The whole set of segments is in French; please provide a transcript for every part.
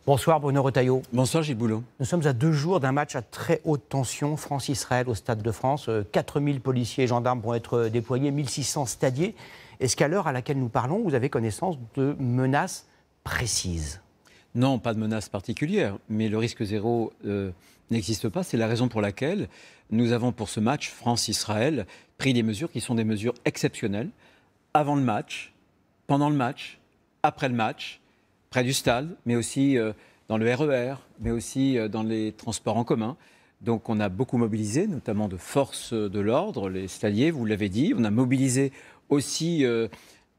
Bonsoir Bruno Retailleau. Bonsoir Gilles Boulot. Nous sommes à 2 jours d'un match à très haute tension, France-Israël au Stade de France. 4000 policiers et gendarmes vont être déployés, 1600 stadiers. Est-ce qu'à l'heure à laquelle nous parlons, vous avez connaissance de menaces précises? Non, pas de menace particulière, mais le risque zéro n'existe pas. C'est la raison pour laquelle nous avons pour ce match France-Israël pris des mesures qui sont des mesures exceptionnelles. Avant le match, pendant le match, après le match, près du stade, mais aussi dans le RER, mais aussi dans les transports en commun. Donc on a beaucoup mobilisé, notamment de forces de l'ordre, les stadiers, vous l'avez dit. On a mobilisé aussi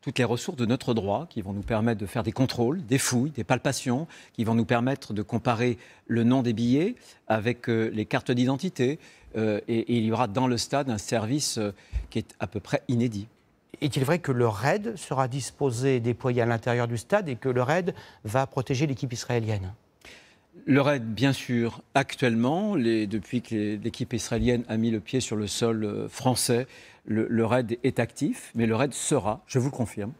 toutes les ressources de notre droit qui vont nous permettre de faire des contrôles, des fouilles, des palpations, qui vont nous permettre de comparer le nom des billets avec les cartes d'identité. Et il y aura dans le stade un service qui est à peu près inédit. Est-il vrai que le RAID sera disposé, déployé à l'intérieur du stade et que le RAID va protéger l'équipe israélienne? Le RAID, bien sûr, actuellement, depuis que l'équipe israélienne a mis le pied sur le sol français, le RAID est actif, mais le RAID sera, je vous le confirme,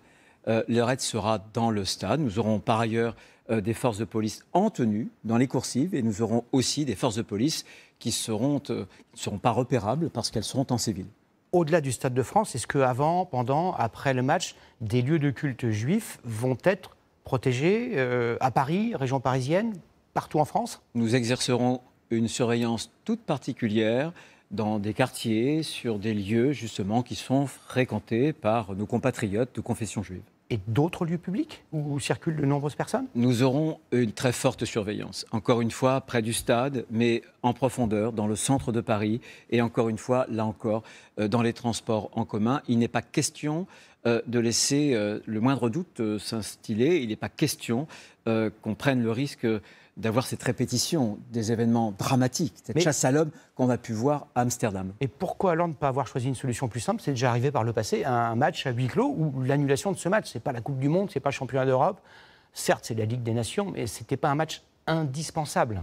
le RAID sera dans le stade. Nous aurons par ailleurs des forces de police en tenue dans les coursives et nous aurons aussi des forces de police qui ne seront pas repérables parce qu'elles seront en civil. Au-delà du Stade de France, est-ce qu'avant, pendant, après le match, des lieux de culte juifs vont être protégés à Paris, région parisienne, partout en France? Nous exercerons une surveillance toute particulière dans des quartiers, sur des lieux justement qui sont fréquentés par nos compatriotes de confession juive. Et d'autres lieux publics où circulent de nombreuses personnes? Nous aurons une très forte surveillance. Encore une fois, près du stade, mais en profondeur, dans le centre de Paris. Et encore une fois, là encore, dans les transports en commun. Il n'est pas question de laisser le moindre doute s'instiller. Il n'est pas question qu'on prenne le risque d'avoir cette répétition des événements dramatiques, cette chasse à l'homme qu'on a pu voir à Amsterdam. Et pourquoi alors ne pas avoir choisi une solution plus simple? C'est déjà arrivé par le passé, un match à huis clos ou l'annulation de ce match. Ce n'est pas la Coupe du Monde, ce n'est pas le championnat d'Europe. Certes, c'est la Ligue des Nations, mais ce n'était pas un match indispensable.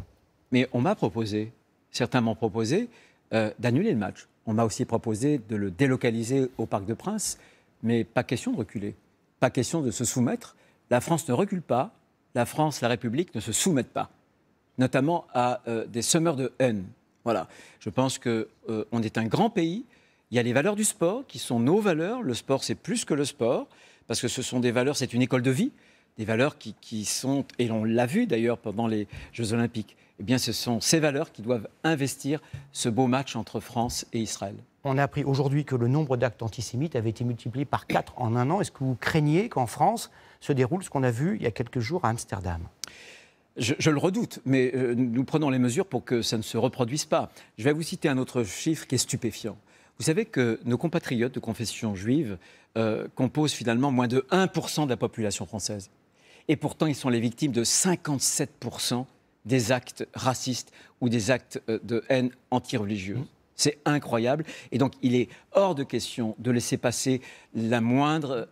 Mais on m'a proposé, certains m'ont proposé, d'annuler le match. On m'a aussi proposé de le délocaliser au Parc des Princes, mais pas question de reculer, pas question de se soumettre. La France ne recule pas. La France, la République ne se soumettent pas, notamment à des semeurs de haine. Voilà. Je pense qu'on est un grand pays. Il y a les valeurs du sport qui sont nos valeurs. Le sport, c'est plus que le sport, parce que ce sont des valeurs, c'est une école de vie, des valeurs qui sont, et on l'a vu d'ailleurs pendant les Jeux Olympiques, eh bien ce sont ces valeurs qui doivent investir ce beau match entre France et Israël. On a appris aujourd'hui que le nombre d'actes antisémites avait été multiplié par 4 en un an. Est-ce que vous craignez qu'en France se déroule ce qu'on a vu il y a quelques jours à Amsterdam? Je le redoute, mais nous prenons les mesures pour que ça ne se reproduise pas. Je vais vous citer un autre chiffre qui est stupéfiant. Vous savez que nos compatriotes de confession juive composent finalement moins de 1% de la population française. Et pourtant, ils sont les victimes de 57% des actes racistes ou des actes de haine anti-religieuse. C'est incroyable. Et donc, il est hors de question de laisser passer la moindre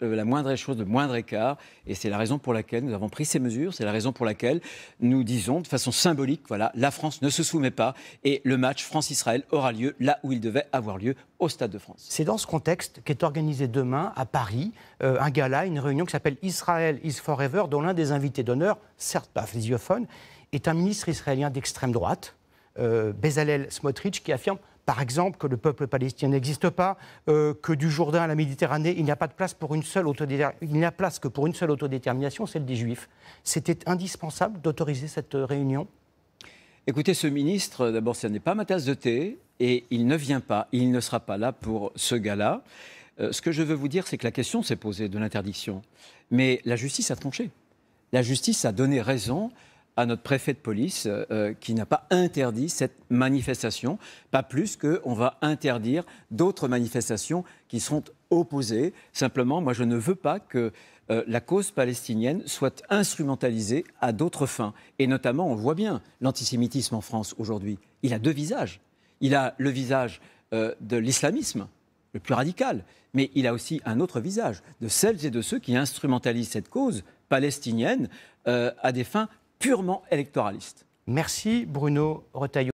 chose, le moindre écart. Et c'est la raison pour laquelle nous avons pris ces mesures. C'est la raison pour laquelle nous disons de façon symbolique, voilà, la France ne se soumet pas. Et le match France-Israël aura lieu là où il devait avoir lieu, au Stade de France. C'est dans ce contexte qu'est organisé demain à Paris un gala, une réunion qui s'appelle Israel is Forever, dont l'un des invités d'honneur, certes pas physiophone, est un ministre israélien d'extrême droite, Bezalel Smotrich, qui affirme par exemple que le peuple palestinien n'existe pas, que du Jourdain à la Méditerranée, il n'y a pas de place pour une seule il n'y a place que pour une seule autodétermination, celle des Juifs. C'était indispensable d'autoriser cette réunion? Écoutez, ce ministre, d'abord, ce n'est pas ma tasse de thé, et il ne vient pas, il ne sera pas là pour ce gala. Ce que je veux vous dire, c'est que la question s'est posée de l'interdiction, mais la justice a tranché. La justice a donné raison à notre préfet de police qui n'a pas interdit cette manifestation, pas plus qu'on va interdire d'autres manifestations qui seront opposées. Simplement, moi, je ne veux pas que la cause palestinienne soit instrumentalisée à d'autres fins. Et notamment, on voit bien, l'antisémitisme en France aujourd'hui, il a 2 visages. Il a le visage de l'islamisme, le plus radical, mais il a aussi un autre visage, de celles et de ceux qui instrumentalisent cette cause palestinienne à des fins purement électoraliste. Merci Bruno Retailleau.